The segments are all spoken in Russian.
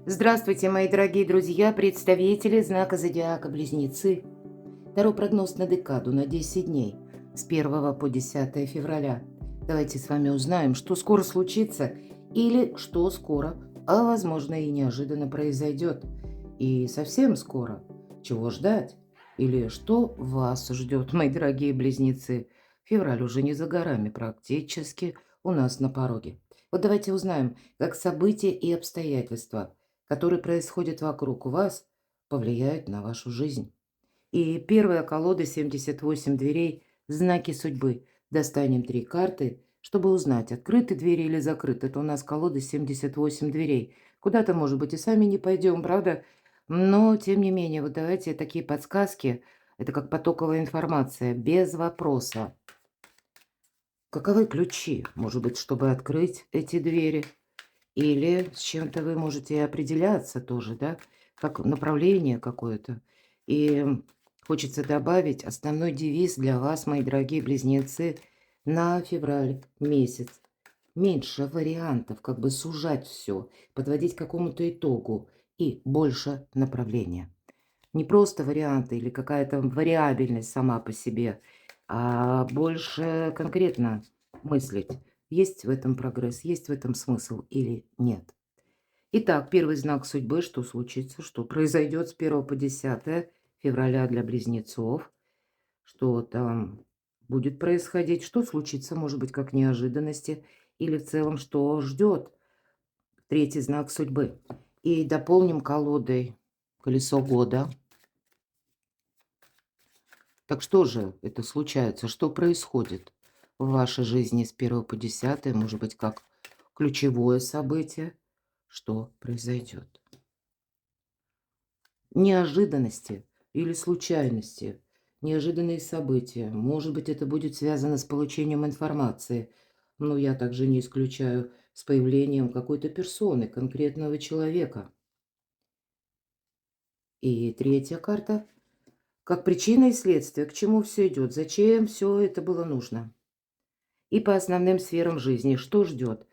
Здравствуйте, мои дорогие друзья, представители знака зодиака Близнецы. Таро прогноз на декаду на 10 дней с 1 по 10 февраля. Давайте с вами узнаем, что скоро случится или что скоро, а возможно и неожиданно произойдет. И совсем скоро. Чего ждать? Или что вас ждет, мои дорогие близнецы? Февраль уже не за горами, практически у нас на пороге. Вот давайте узнаем, как события и обстоятельства, которые происходят вокруг вас, повлияют на вашу жизнь. И первая колода 78 дверей, знаки судьбы. Достанем 3 карты, чтобы узнать, открыты двери или закрыты. Это у нас колода 78 дверей. Куда-то, может быть, и сами не пойдем, правда? Но, тем не менее, вот давайте такие подсказки. Это как потоковая информация, без вопроса. Каковы ключи, может быть, чтобы открыть эти двери? Или с чем-то вы можете определяться тоже, да, как направление какое-то. И хочется добавить основной девиз для вас, мои дорогие близнецы, на февраль месяц. Меньше вариантов, как бы сужать все, подводить к какому-то итогу и больше направления. Не просто варианты или какая-то вариабельность сама по себе, а больше конкретно мыслить. Есть в этом прогресс, есть в этом смысл или нет. Итак, первый знак судьбы, что случится, что произойдет с 1 по 10 февраля для близнецов, что там будет происходить, что случится, может быть, как неожиданности, или в целом, что ждет третий знак судьбы. И дополним колодой колесо года. Так что же это случается? Что происходит в вашей жизни с 1 по 10? Может быть, как ключевое событие? Что произойдет? Неожиданности или случайности, неожиданные события. Может быть, это будет связано с получением информации. Но я также не исключаю с появлением какой-то персоны, конкретного человека. И третья карта. Как причина и следствие, к чему все идет, зачем все это было нужно. И по основным сферам жизни, что ждет?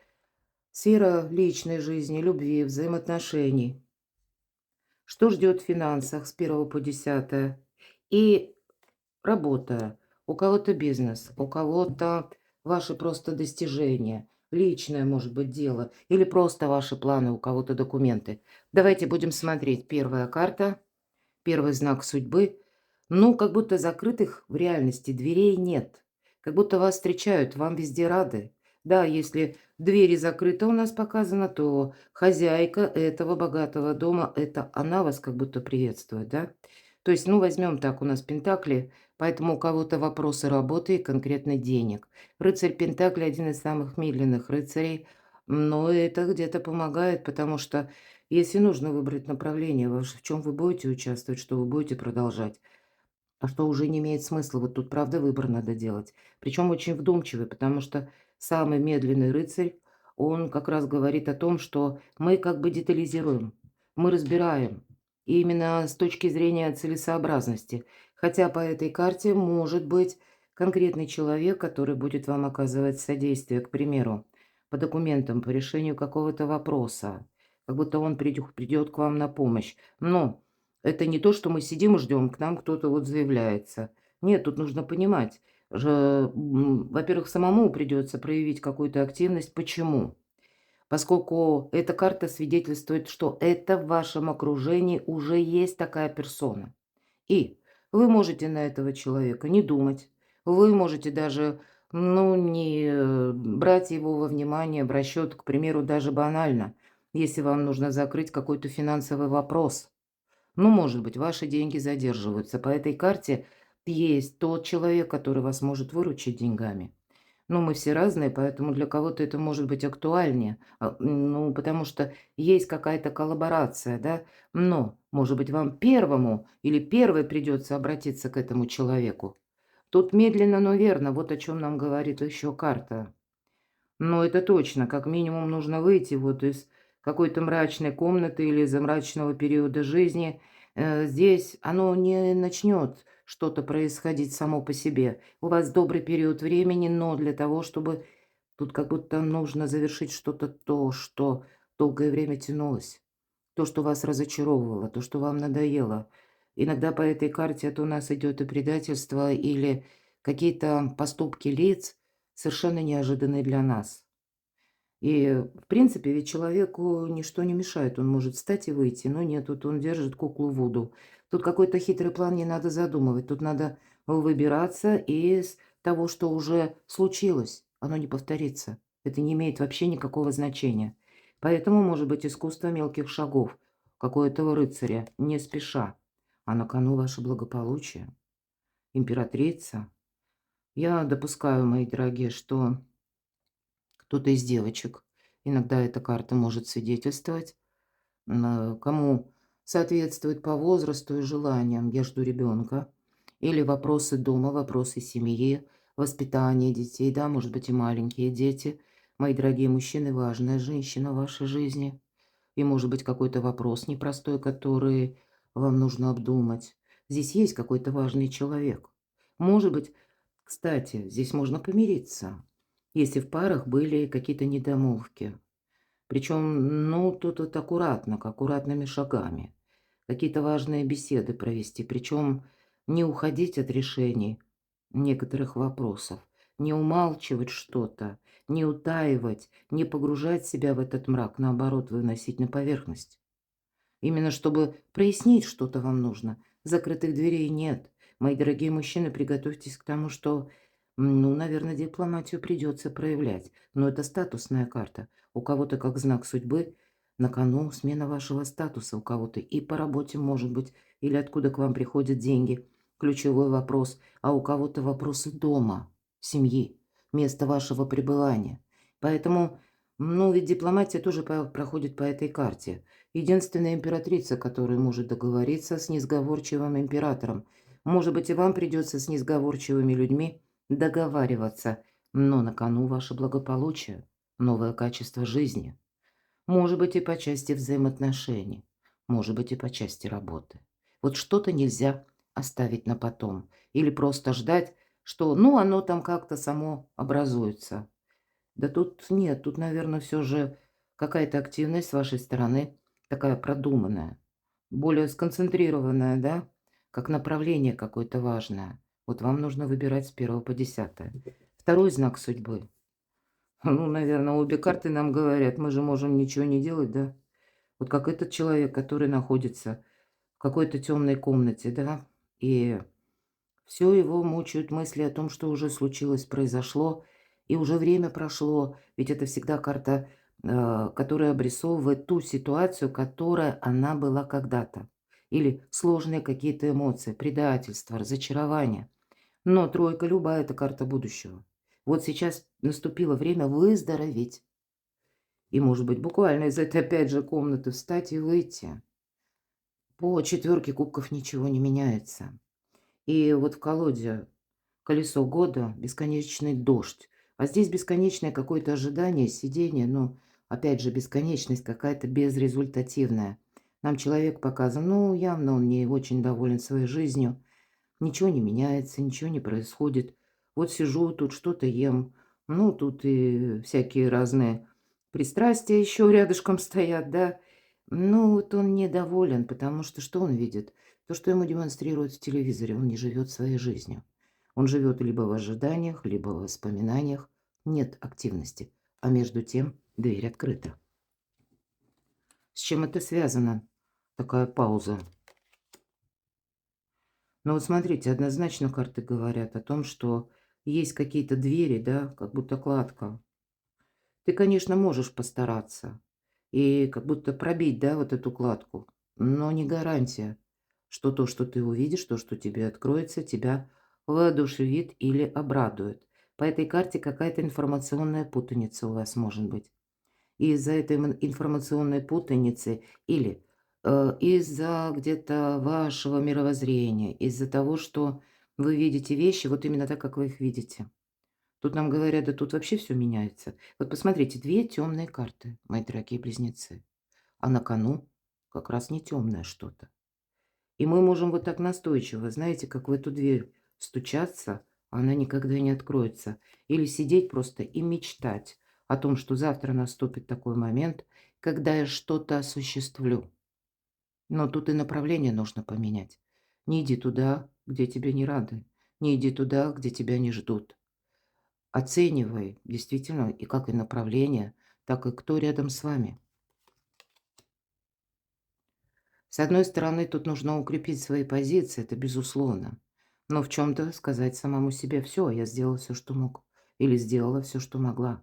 Сфера личной жизни, любви, взаимоотношений. Что ждет в финансах с 1 по 10? И работа. У кого-то бизнес, у кого-то ваши просто достижения, личное, может быть, дело, или просто ваши планы, у кого-то документы. Давайте будем смотреть. Первая карта, первый знак судьбы. Ну, как будто закрытых в реальности дверей нет. Как будто вас встречают, вам везде рады. Да, если двери закрыты у нас показано, то хозяйка этого богатого дома, это она вас как будто приветствует, да? То есть, ну, возьмем так, у нас пентакли, поэтому у кого-то вопросы работы и конкретно денег. Рыцарь пентакли один из самых медленных рыцарей, но это где-то помогает, потому что если нужно выбрать направление, в чем вы будете участвовать, что вы будете продолжать, а что уже не имеет смысла, вот тут, правда, выбор надо делать. Причем очень вдумчивый, потому что самый медленный рыцарь, он как раз говорит о том, что мы как бы детализируем, мы разбираем. И именно с точки зрения целесообразности. Хотя по этой карте может быть конкретный человек, который будет вам оказывать содействие, к примеру, по документам, по решению какого-то вопроса. Как будто он придет к вам на помощь. Но это не то, что мы сидим и ждем, к нам кто-то вот заявляется. Нет, тут нужно понимать, во-первых, самому придется проявить какую-то активность. Почему? Поскольку эта карта свидетельствует, что это в вашем окружении уже есть такая персона. И вы можете на этого человека не думать, вы можете даже, ну, не брать его во внимание, в расчет, к примеру, даже банально, если вам нужно закрыть какой-то финансовый вопрос. Ну, может быть, ваши деньги задерживаются. По этой карте есть тот человек, который вас может выручить деньгами. Ну, мы все разные, поэтому для кого-то это может быть актуальнее. Ну, потому что есть какая-то коллаборация, да. Но, может быть, вам первому или первой придется обратиться к этому человеку. Тут медленно, но верно. Вот о чем нам говорит еще карта. Ну, это точно. Как минимум нужно выйти вот из какой-то мрачной комнаты или из мрачного периода жизни. Здесь оно не начнет что-то происходить само по себе. У вас добрый период времени, но для того, чтобы тут как будто нужно завершить что-то то, что долгое время тянулось. То, что вас разочаровывало, то, что вам надоело. Иногда по этой карте это у нас идет и предательство, или какие-то поступки лиц, совершенно неожиданные для нас. И, в принципе, ведь человеку ничто не мешает. Он может встать и выйти, но нет, тут он держит куклу Вуду. Тут какой-то хитрый план не надо задумывать. Тут надо выбираться из того, что уже случилось. Оно не повторится. Это не имеет вообще никакого значения. Поэтому, может быть, искусство мелких шагов, как у этого рыцаря, не спеша. А на кону ваше благополучие. Императрица. Я допускаю, мои дорогие, что кто-то из девочек, иногда эта карта может свидетельствовать, кому соответствует по возрасту и желаниям. Я жду ребенка. Или вопросы дома, вопросы семьи, воспитание детей, да, может быть, и маленькие дети. Мои дорогие мужчины, важная женщина в вашей жизни. И, может быть, какой-то вопрос непростой, который вам нужно обдумать. Здесь есть какой-то важный человек. Может быть, кстати, здесь можно помириться, если в парах были какие-то недомолвки. Причем, ну, тут вот аккуратно, аккуратными шагами. Какие-то важные беседы провести. Причем не уходить от решений некоторых вопросов, не умалчивать что-то, не утаивать, не погружать себя в этот мрак, наоборот, выносить на поверхность. Именно чтобы прояснить что-то вам нужно. Закрытых дверей нет. Мои дорогие мужчины, приготовьтесь к тому, что, ну, наверное, дипломатию придется проявлять. Но это статусная карта. У кого-то, как знак судьбы, на кону смена вашего статуса. У кого-то и по работе, может быть, или откуда к вам приходят деньги. Ключевой вопрос. А у кого-то вопросы дома, семьи, место вашего пребывания. Поэтому, ну, ведь дипломатия тоже проходит по этой карте. Единственная императрица, которая может договориться с несговорчивым императором. Может быть, и вам придется с несговорчивыми людьми договариваться, но на кону ваше благополучие, новое качество жизни. Может быть, и по части взаимоотношений, может быть, и по части работы. Вот что-то нельзя оставить на потом или просто ждать, что, ну, оно там как-то само образуется. Да тут нет, тут, наверное, все же какая-то активность с вашей стороны, такая продуманная, более сконцентрированная, да, как направление какое-то важное. Вот вам нужно выбирать с 1 по 10. Второй знак судьбы. Ну, наверное, обе карты нам говорят, мы же можем ничего не делать, да. Вот как этот человек, который находится в какой-то темной комнате, да, и все его мучают мысли о том, что уже случилось, произошло, и уже время прошло. Ведь это всегда карта, которая обрисовывает ту ситуацию, которая она была когда-то. Или сложные какие-то эмоции, предательство, разочарование. Но тройка любая– это карта будущего. Вот сейчас наступило время выздороветь. И, может быть, буквально из этой, опять же, комнаты встать и выйти. По четверке кубков ничего не меняется. И вот в колоде колесо года, бесконечный дождь. А здесь бесконечное какое-то ожидание, сидение, ну, опять же, бесконечность какая-то безрезультативная. Нам человек показан, ну, явно он не очень доволен своей жизнью. Ничего не меняется, ничего не происходит. Вот сижу, тут что-то ем. Ну, тут и всякие разные пристрастия еще рядышком стоят, да. Ну, вот он недоволен, потому что он видит? То, что ему демонстрируют в телевизоре, он не живет своей жизнью. Он живет либо в ожиданиях, либо в воспоминаниях. Нет активности. А между тем дверь открыта. С чем это связано? Такая пауза. Ну вот смотрите, однозначно карты говорят о том, что есть какие-то двери, да, как будто кладка. Ты, конечно, можешь постараться и как будто пробить, да, вот эту кладку, но не гарантия, что то, что ты увидишь, то, что тебе откроется, тебя воодушевит или обрадует. По этой карте какая-то информационная путаница у вас может быть. И из-за этой информационной путаницы или из-за где-то вашего мировоззрения, из-за того, что вы видите вещи вот именно так, как вы их видите. Тут нам говорят, да тут вообще все меняется. Вот посмотрите, две темные карты, мои дорогие близнецы, а на кону как раз не темное что-то. И мы можем вот так настойчиво, знаете, как в эту дверь стучаться, а она никогда не откроется. Или сидеть просто и мечтать о том, что завтра наступит такой момент, когда я что-то осуществлю. Но тут и направление нужно поменять. Не иди туда, где тебе не рады. Не иди туда, где тебя не ждут. Оценивай действительно и как и направление, так и кто рядом с вами. С одной стороны, тут нужно укрепить свои позиции, это безусловно. Но в чем-то сказать самому себе: все, я сделала все, что мог. Или сделала все, что могла.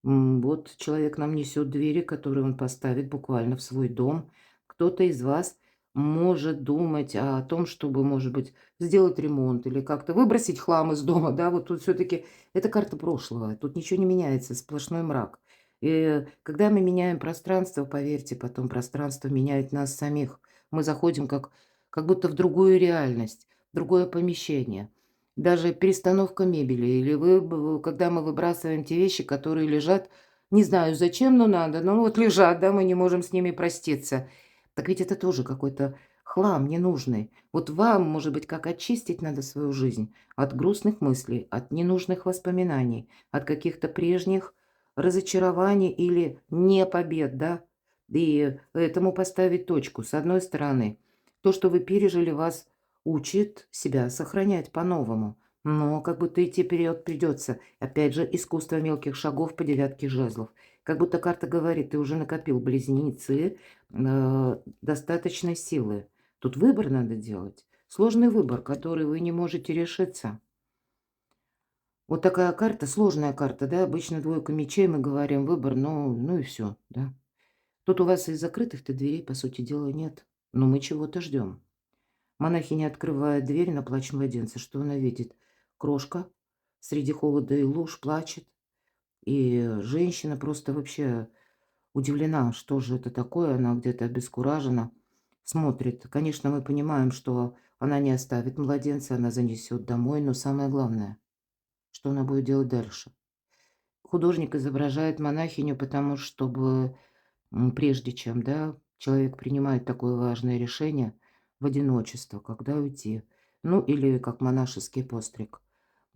Вот человек нам несет двери, которые он поставит буквально в свой дом. Кто-то из вас может думать о том, чтобы, может быть, сделать ремонт или как-то выбросить хлам из дома, да. Вот тут все-таки это карта прошлого, тут ничего не меняется, сплошной мрак. И когда мы меняем пространство, поверьте, потом пространство меняет нас самих. Мы заходим как будто в другую реальность, в другое помещение. Даже перестановка мебели или когда мы выбрасываем те вещи, которые лежат, не знаю зачем, но надо, но вот лежат, да, мы не можем с ними проститься. Так ведь это тоже какой-то хлам ненужный. Вот вам, может быть, как очистить надо свою жизнь от грустных мыслей, от ненужных воспоминаний, от каких-то прежних разочарований или не побед, да, и этому поставить точку. С одной стороны, то, что вы пережили, вас учит себя сохранять по-новому. Но как будто идти вперед придется. Опять же, искусство мелких шагов по девятке жезлов. Как будто карта говорит, ты уже накопил близнецы достаточной силы. Тут выбор надо делать. Сложный выбор, который вы не можете решиться. Вот такая карта, сложная карта, да, обычно двойка мечей, мы говорим, выбор, ну и все, да. Тут у вас и закрытых-то дверей, по сути дела, нет. Но мы чего-то ждем. Монахиня открывает дверь на плач младенца. Что она видит? Крошка среди холода и луж плачет. И женщина просто вообще удивлена, что же это такое. Она где-то обескуражена, смотрит. Конечно, мы понимаем, что она не оставит младенца, она занесет домой. Но самое главное, что она будет делать дальше. Художник изображает монахиню, потому чтобы прежде чем, да, человек принимает такое важное решение в одиночество, когда уйти, ну или как монашеский постриг,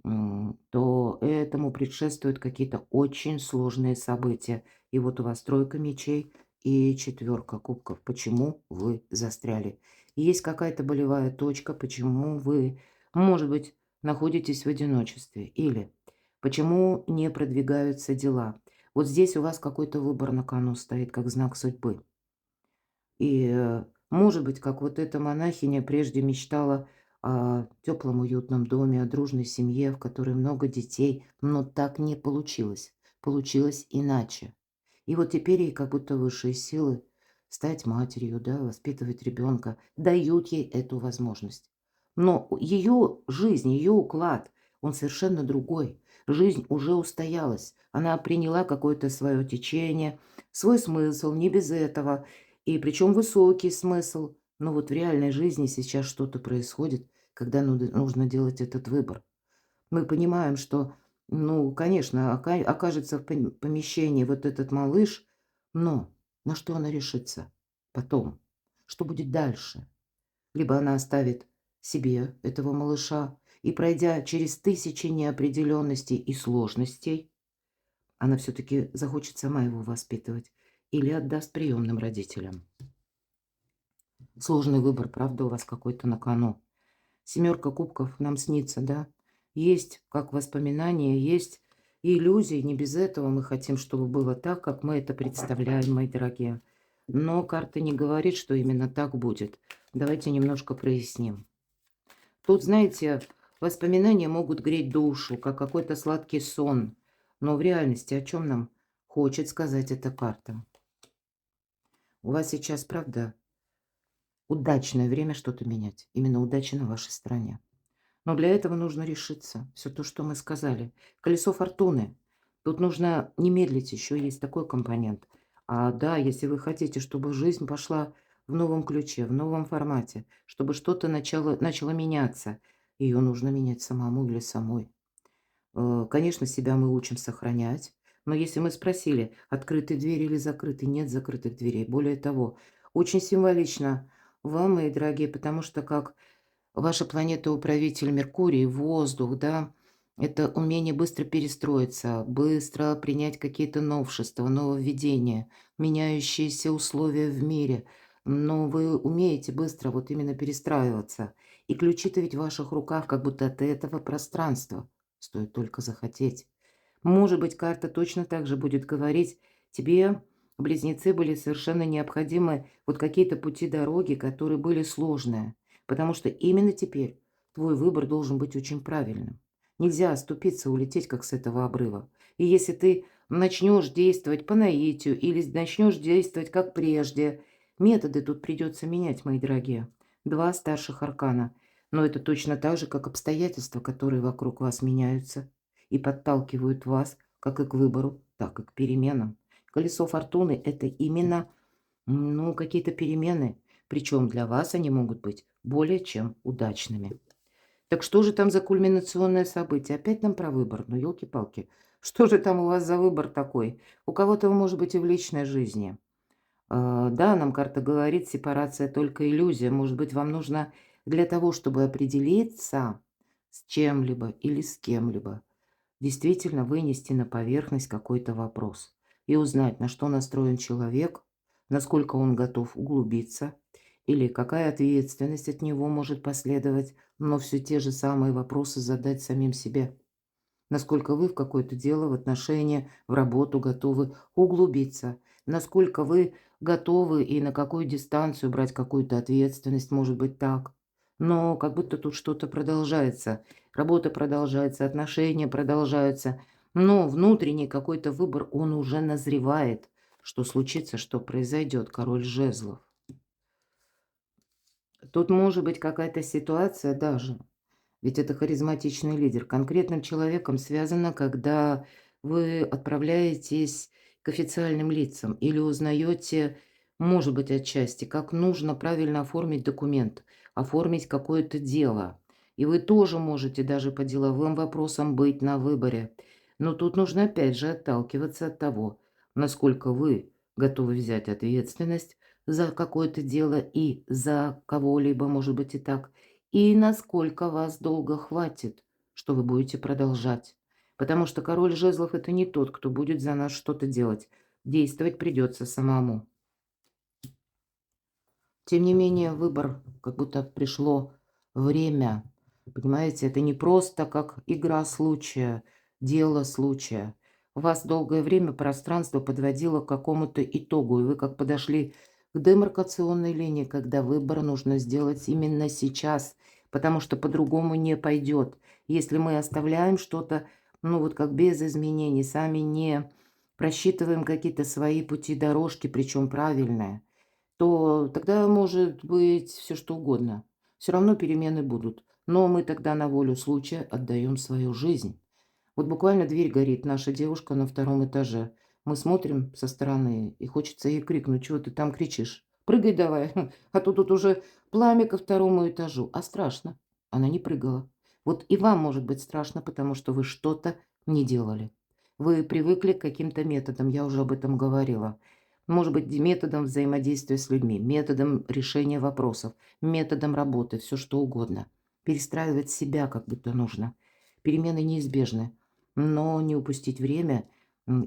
то этому предшествуют какие-то очень сложные события. И вот у вас тройка мечей и четверка кубков. Почему вы застряли? Есть какая-то болевая точка, почему вы, может быть, находитесь в одиночестве. Или почему не продвигаются дела. Вот здесь у вас какой-то выбор на кону стоит, как знак судьбы. И, может быть, как вот эта монахиня прежде мечтала о теплом уютном доме, о дружной семье, в которой много детей, но так не получилось. Получилось иначе. И вот теперь ей как будто высшие силы стать матерью, да, воспитывать ребенка, дают ей эту возможность. Но ее жизнь, ее уклад, он совершенно другой. Жизнь уже устоялась. Она приняла какое-то свое течение, свой смысл, не без этого. И причем высокий смысл. Но вот в реальной жизни сейчас что-то происходит, когда нужно делать этот выбор. Мы понимаем, что, ну, конечно, окажется в помещении вот этот малыш, но на что она решится потом? Что будет дальше? Либо она оставит себе этого малыша, и пройдя через тысячи неопределенностей и сложностей, она все-таки захочет сама его воспитывать или отдаст приемным родителям. Сложный выбор, правда, у вас какой-то на кону. Семерка кубков нам снится, да? Есть как воспоминания, есть и иллюзии. Не без этого мы хотим, чтобы было так, как мы это представляем, мои дорогие. Но карта не говорит, что именно так будет. Давайте немножко проясним. Тут, знаете, воспоминания могут греть душу, как какой-то сладкий сон. Но в реальности о чем нам хочет сказать эта карта? У вас сейчас, правда, удачное время что-то менять. Именно удача на вашей стороне. Но для этого нужно решиться. Все то, что мы сказали. Колесо фортуны. Тут нужно не медлить, еще есть такой компонент. А да, если вы хотите, чтобы жизнь пошла в новом ключе, в новом формате, чтобы что-то начало меняться, ее нужно менять самому или самой. Конечно, себя мы учим сохранять. Но если мы спросили, открыты двери или закрыты, нет закрытых дверей. Более того, очень символично вам, мои дорогие, потому что как ваша планета-управитель Меркурий, воздух, да, это умение быстро перестроиться, быстро принять какие-то новшества, нововведения, меняющиеся условия в мире. но вы умеете быстро вот именно перестраиваться. И ключи-то ведь в ваших руках, как будто от этого пространства. Стоит только захотеть. Может быть, карта точно так же будет говорить, тебе, близнецы, были совершенно необходимы вот какие-то пути дороги, которые были сложные. Потому что именно теперь твой выбор должен быть очень правильным. Нельзя оступиться, улететь, как с этого обрыва. И если ты начнешь действовать по наитию или начнешь действовать как прежде, методы тут придется менять, мои дорогие. Два старших аркана. Но это точно так же, как обстоятельства, которые вокруг вас меняются и подталкивают вас как и к выбору, так и к переменам. Колесо фортуны – это именно, ну, какие-то перемены, причем для вас они могут быть более чем удачными. Так что же там за кульминационное событие? Опять нам про выбор, ну, елки-палки. Что же там у вас за выбор такой? У кого-то, может быть, и в личной жизни. Да, нам карта говорит, сепарация только иллюзия. Может быть, вам нужно для того, чтобы определиться с чем-либо или с кем-либо, действительно вынести на поверхность какой-то вопрос и узнать, на что настроен человек, насколько он готов углубиться, или какая ответственность от него может последовать, но все те же самые вопросы задать самим себе. Насколько вы в какое-то дело, в отношения, в работу готовы углубиться, насколько вы готовы и на какую дистанцию брать какую-то ответственность, может быть так. Но как будто тут что-то продолжается, работа продолжается, отношения продолжаются, но внутренний какой-то выбор, он уже назревает, что случится, что произойдет, король жезлов. Тут может быть какая-то ситуация даже, ведь это харизматичный лидер. Конкретным человеком связано, когда вы отправляетесь к официальным лицам или узнаете, может быть, отчасти, как нужно правильно оформить документ, оформить какое-то дело. И вы тоже можете даже по деловым вопросам быть на выборе. Но тут нужно опять же отталкиваться от того, насколько вы готовы взять ответственность за какое-то дело и за кого-либо, может быть и так, и насколько вас долго хватит, что вы будете продолжать. Потому что король жезлов – это не тот, кто будет за нас что-то делать. Действовать придется самому. Тем не менее, выбор, как будто пришло время. Понимаете, это не просто как игра случая, дело случая. Вас долгое время пространство подводило к какому-то итогу, и вы как подошли к демаркационной линии, когда выбор нужно сделать именно сейчас, потому что по-другому не пойдет. Если мы оставляем что-то, ну вот как без изменений, сами не просчитываем какие-то свои пути, дорожки, причем правильные, то тогда может быть все что угодно. Все равно перемены будут. Но мы тогда на волю случая отдаем свою жизнь. Вот буквально дверь горит, наша девушка на втором этаже. Мы смотрим со стороны, и хочется ей крикнуть: "Чего ты там кричишь? Прыгай давай, а то тут уже пламя ко второму этажу". А страшно. Она не прыгала. Вот и вам может быть страшно, потому что вы что-то не делали. Вы привыкли к каким-то методам, я уже об этом говорила. Может быть, методом взаимодействия с людьми, методом решения вопросов, методом работы, все что угодно. Перестраивать себя как будто нужно. Перемены неизбежны, но не упустить время.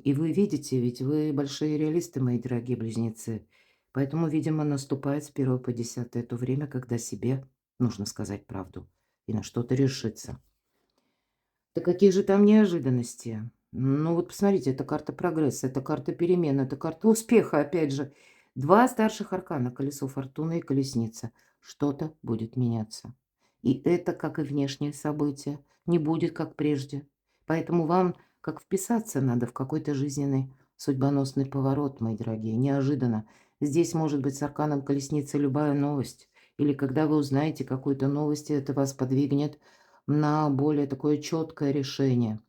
И вы видите, ведь вы большие реалисты, мои дорогие близнецы. Поэтому, видимо, наступает с 1 по 10 то время, когда себе нужно сказать правду и на что-то решиться. Да какие же там неожиданности? Ну вот посмотрите, это карта прогресса, это карта перемен, это карта успеха, опять же. Два старших аркана, колесо фортуны и колесница. Что-то будет меняться. И это, как и внешние события, не будет как прежде. Поэтому вам как вписаться надо в какой-то жизненный судьбоносный поворот, мои дорогие, неожиданно. Здесь может быть с арканом колесницы любая новость. Или когда вы узнаете какую-то новость, и это вас подвигнет на более такое четкое решение.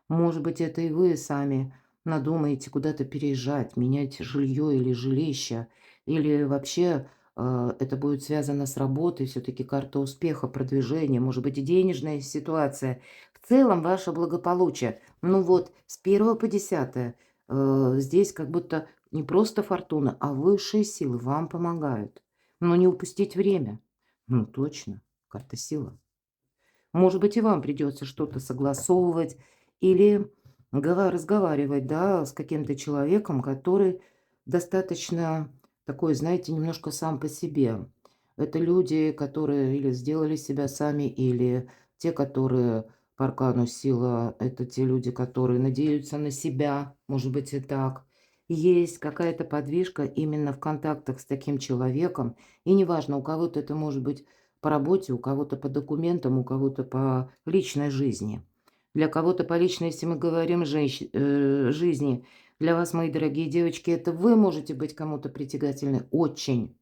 Может быть, это и вы сами надумаете куда-то переезжать, менять жилье или жилище, или вообще это будет связано с работой, все-таки карта успеха, продвижения, может быть, и денежная ситуация. В целом, ваше благополучие. Ну вот, с 1 по 10 здесь как будто не просто фортуна, а высшие силы вам помогают. Но не упустить время. Ну, точно, карта сила. Может быть, и вам придется что-то согласовывать или разговаривать, да, с каким-то человеком, который достаточно такой, знаете, немножко сам по себе. Это люди, которые или сделали себя сами, или те, которые по аркану сила, это те люди, которые надеются на себя, может быть и так. Есть какая-то подвижка именно в контактах с таким человеком, и неважно, у кого-то это может быть по работе, у кого-то по документам, у кого-то по личной жизни. Для кого-то по личной, если мы говорим жизни, для вас, мои дорогие девочки, это вы можете быть кому-то притягательны очень.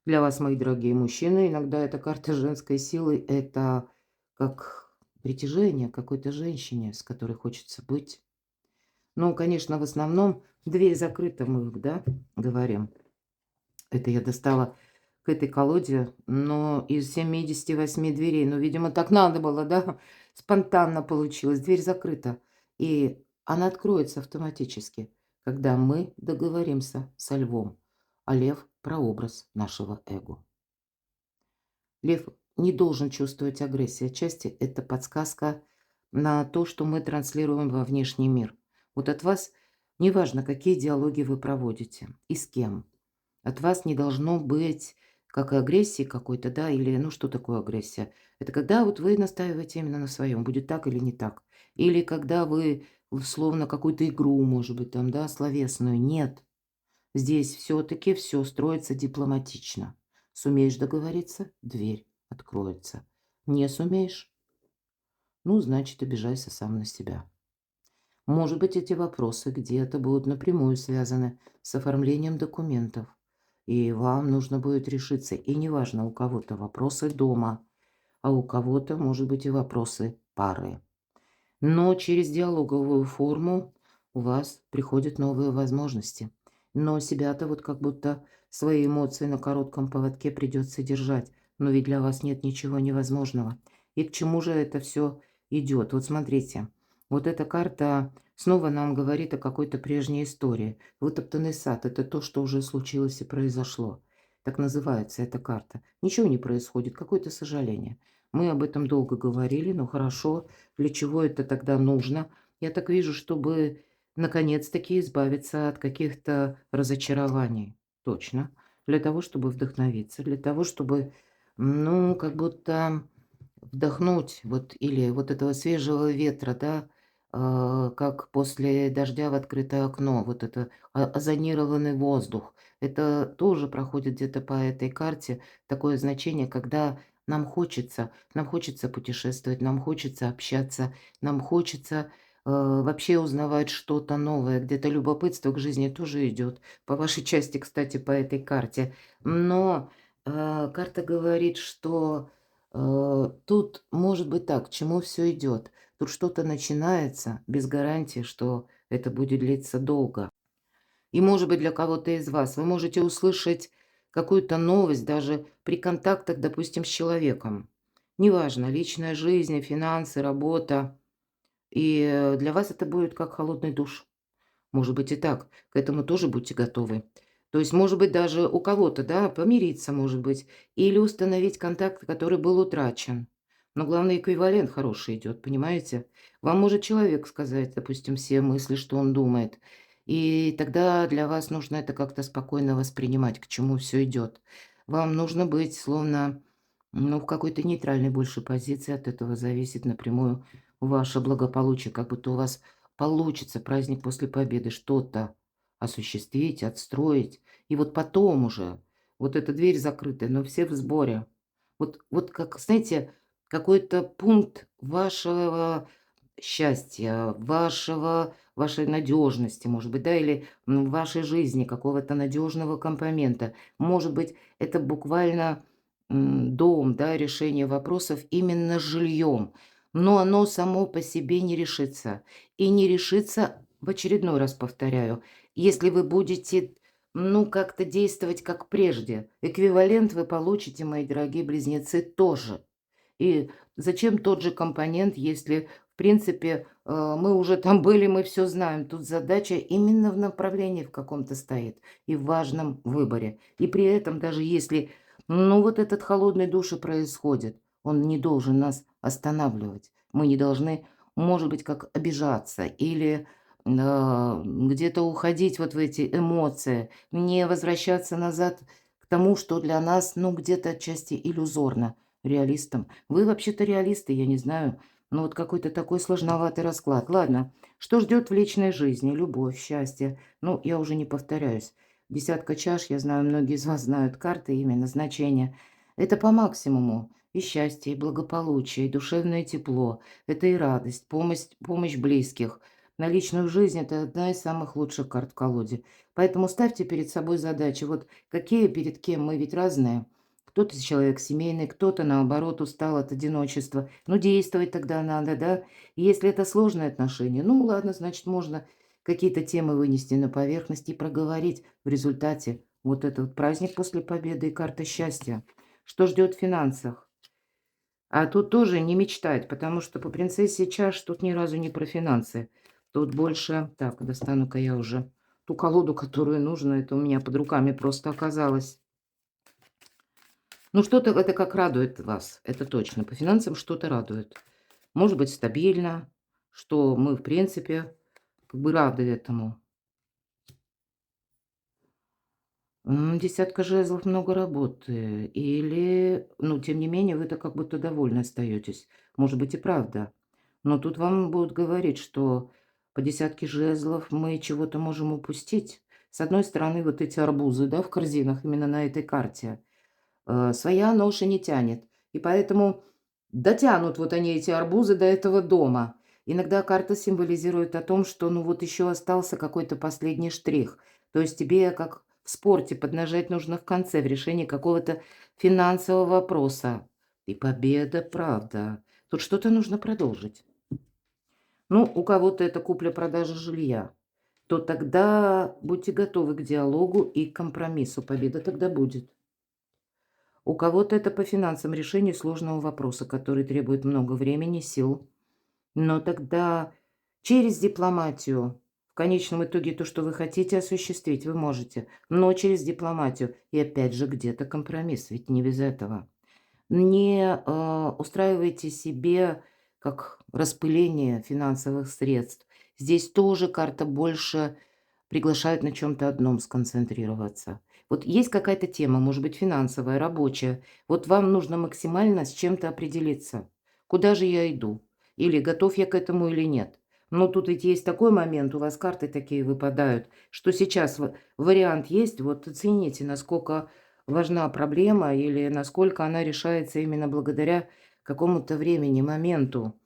Для вас, мои дорогие мужчины, иногда эта карта женской силы – это как притяжение к какой-то женщине, с которой хочется быть. Ну, конечно, в основном дверь закрыта, мы, да, говорим. Это я достала к этой колоде, но из 78 дверей, ну, видимо, так надо было, да, спонтанно получилось. Дверь закрыта, и она откроется автоматически, когда мы договоримся со львом. А лев – прообраз нашего эго. Лев не должен чувствовать агрессию. Отчасти это подсказка на то, что мы транслируем во внешний мир. Вот от вас неважно, какие диалоги вы проводите и с кем. От вас не должно быть как и агрессии какой-то, да, или, ну, что такое агрессия? Это когда вот вы настаиваете именно на своем, будет так или не так. Или когда вы условно какую-то игру, может быть, там, да, словесную. Нет. Здесь все-таки все строится дипломатично. Сумеешь договориться – дверь откроется. Не сумеешь – ну, значит, обижайся сам на себя. Может быть, эти вопросы где-то будут напрямую связаны с оформлением документов. И вам нужно будет решиться. И неважно, у кого-то вопросы дома, а у кого-то, может быть, и вопросы пары. Но через диалоговую форму у вас приходят новые возможности. Но себя-то вот как будто свои эмоции на коротком поводке придется держать. Но ведь для вас нет ничего невозможного. И к чему же это все идет? Вот смотрите, вот эта карта снова нам говорит о какой-то прежней истории. Вытоптанный сад – это то, что уже случилось и произошло. Так называется эта карта. Ничего не происходит, какое-то сожаление. Мы об этом долго говорили, но хорошо, для чего это тогда нужно? Я так вижу, чтобы наконец-таки избавиться от каких-то разочарований. Точно. Для того, чтобы вдохновиться, для того, чтобы, ну, как будто вдохнуть вот или вот этого свежего ветра, да, как после дождя в открытое окно, вот это озонированный воздух. Это тоже проходит где-то по этой карте такое значение, когда нам хочется путешествовать, нам хочется общаться, нам хочется вообще узнавать что-то новое. Где-то любопытство к жизни тоже идет. По вашей части, кстати, по этой карте. Но карта говорит, что тут может быть так, к чему все идет. Тут что-то начинается без гарантии, что это будет длиться долго. И, может быть, для кого-то из вас вы можете услышать какую-то новость даже при контактах, допустим, с человеком. Неважно, личная жизнь, финансы, работа. И для вас это будет как холодный душ. Может быть и так. К этому тоже будьте готовы. То есть, может быть, даже у кого-то, да, помириться, может быть, или установить контакт, который был утрачен. Но главный эквивалент хороший идет, понимаете? Вам может человек сказать, допустим, все мысли, что он думает. И тогда для вас нужно это как-то спокойно воспринимать, к чему все идет. Вам нужно быть словно, ну, в какой-то нейтральной больше позиции. От этого зависит напрямую ваше благополучие. Как будто у вас получится праздник после победы, что-то осуществить, отстроить. И вот потом уже, вот эта дверь закрытая, но все в сборе. Вот как, знаете, какой-то пункт вашего счастья, вашей надежности, может быть, да, или в вашей жизни какого-то надежного компонента. Может быть, это буквально дом, да, решение вопросов именно с жильем. Но оно само по себе не решится. И не решится, в очередной раз повторяю, если вы будете, ну, как-то действовать как прежде. Эквивалент вы получите, мои дорогие близнецы, тоже. И зачем тот же компонент, если, в принципе, мы уже там были, мы все знаем. Тут задача именно в направлении в каком-то стоит и в важном выборе. И при этом, даже если, ну, вот этот холодный душ и происходит, он не должен нас останавливать. Мы не должны, может быть, как обижаться или где-то уходить вот в эти эмоции, не возвращаться назад к тому, что для нас, ну, где-то отчасти иллюзорно реалистам. Вы вообще-то реалисты, я не знаю, но вот какой-то такой сложноватый расклад. Ладно, что ждет в личной жизни? Любовь, счастье. Ну, я уже не повторяюсь. Десятка чаш, я знаю, многие из вас знают карты, именно значения. Это по максимуму. И счастье, и благополучие, и душевное тепло. Это и радость, помощь близких. На личную жизнь это одна из самых лучших карт в колоде. Поэтому ставьте перед собой задачи. Вот какие перед кем, мы ведь разные. Кто-то человек семейный, кто-то, наоборот, устал от одиночества. Ну, действовать тогда надо, да? И если это сложные отношения, ну, ладно, значит, можно какие-то темы вынести на поверхность и проговорить. В результате вот этот праздник после победы и карта счастья. Что ждет в финансах? А тут тоже не мечтать, потому что по принцессе чаш тут ни разу не про финансы. Тут больше... Так, достану-ка я уже ту колоду, которую нужно. Это у меня под руками просто оказалось. Ну, что-то это как радует вас, это точно. По финансам что-то радует. Может быть, стабильно, что мы, в принципе, как бы рады этому. Десятка жезлов, много работы. Или, ну, тем не менее, вы-то как будто довольны остаетесь. Может быть, и правда. Но тут вам будут говорить, что по десятке жезлов мы чего-то можем упустить. С одной стороны, вот эти арбузы, да, в корзинах, именно на этой карте. Своя ноша не тянет. И поэтому дотянут вот они, эти арбузы, до этого дома. Иногда карта символизирует о том, что ну вот еще остался какой-то последний штрих. То есть тебе, как в спорте, поднажать нужно в конце, в решении какого-то финансового вопроса. И победа, правда. Тут что-то нужно продолжить. Ну, у кого-то это купля-продажа жилья. То тогда будьте готовы к диалогу и к компромиссу. Победа тогда будет. У кого-то это по финансам решение сложного вопроса, который требует много времени, сил. Но тогда через дипломатию, в конечном итоге то, что вы хотите осуществить, вы можете, но через дипломатию. И опять же где-то компромисс, ведь не без этого. Не устраивайте себе как распыление финансовых средств. Здесь тоже карта больше приглашает на чем-то одном сконцентрироваться. Вот есть какая-то тема, может быть, финансовая, рабочая. Вот вам нужно максимально с чем-то определиться. Куда же я иду? Или готов я к этому или нет? Но тут ведь есть такой момент, у вас карты такие выпадают, что сейчас вариант есть, вот оцените, насколько важна проблема или насколько она решается именно благодаря какому-то времени, моменту.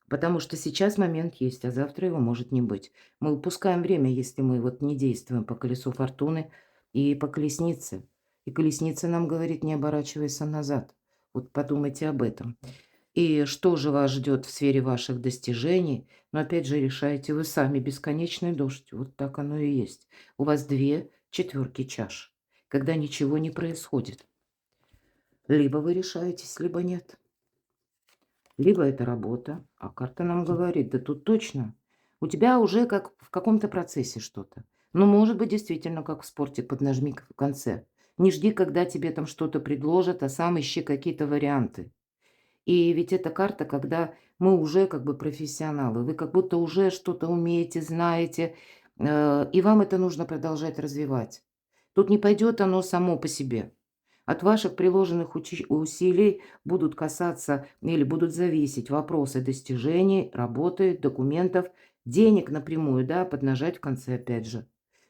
Потому что сейчас момент есть, а завтра его может не быть. Мы упускаем время, если мы вот не действуем по колесу фортуны и по колеснице. И колесница нам говорит, не оборачивайся назад. Вот подумайте об этом. И что же вас ждет в сфере ваших достижений? Но опять же решаете вы сами, бесконечный дождь. Вот так оно и есть. У вас две четверки чаш, когда ничего не происходит. Либо вы решаетесь, либо нет. Либо это работа, а карта нам говорит, да тут точно. У тебя уже как в каком-то процессе что-то. Ну, может быть, действительно, как в спорте, поднажми в конце. Не жди, когда тебе там что-то предложат, а сам ищи какие-то варианты. И ведь эта карта, когда мы уже как бы профессионалы, вы как будто уже что-то умеете, знаете, и вам это нужно продолжать развивать. Тут не пойдет оно само по себе. От ваших приложенных усилий будут касаться или будут зависеть вопросы достижений, работы, документов, денег напрямую, да, поднажать в конце опять же.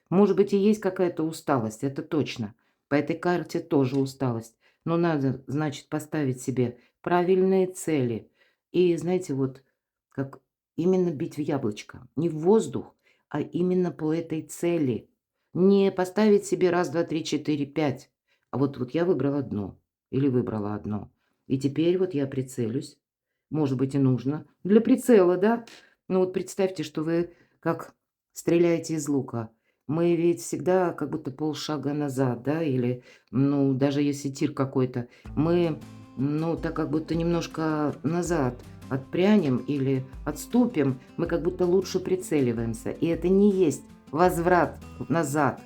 Может быть, и есть какая-то усталость, это точно. По этой карте тоже усталость. Но надо, значит, поставить себе правильные цели. И, знаете, вот как именно бить в яблочко. Не в воздух, а именно по этой цели. Не поставить себе раз, два, три, четыре, пять. А вот я выбрала одно или выбрала одно. И теперь вот я прицелюсь. Может быть, и нужно. Для прицела, да? Ну вот представьте, что вы как стреляете из лука. Мы ведь всегда как будто полшага назад, да, или, ну, даже если тир какой-то, мы, ну, так как будто немножко назад отпрянем или отступим, мы как будто лучше прицеливаемся. И это не есть возврат назад,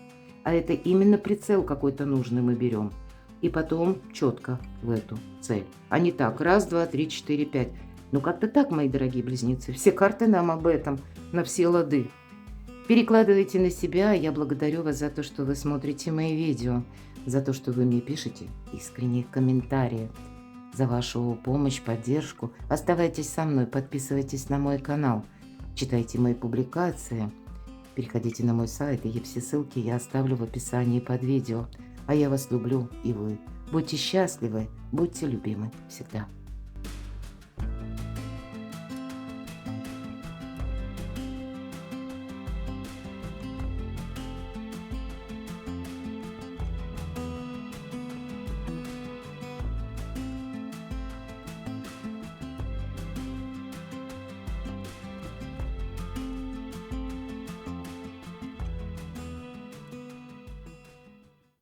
а это именно прицел какой-то нужный мы берем. И потом четко в эту цель. А не так, раз, два, три, четыре, пять. Ну, как-то так, мои дорогие близнецы. Все карты нам об этом, на все лады. Перекладывайте на себя. Я благодарю вас за то, что вы смотрите мои видео, за то, что вы мне пишете искренние комментарии, за вашу помощь, поддержку. Оставайтесь со мной, подписывайтесь на мой канал, читайте мои публикации, переходите на мой сайт, и все ссылки я оставлю в описании под видео. А я вас люблю, и вы. Будьте счастливы, будьте любимы всегда.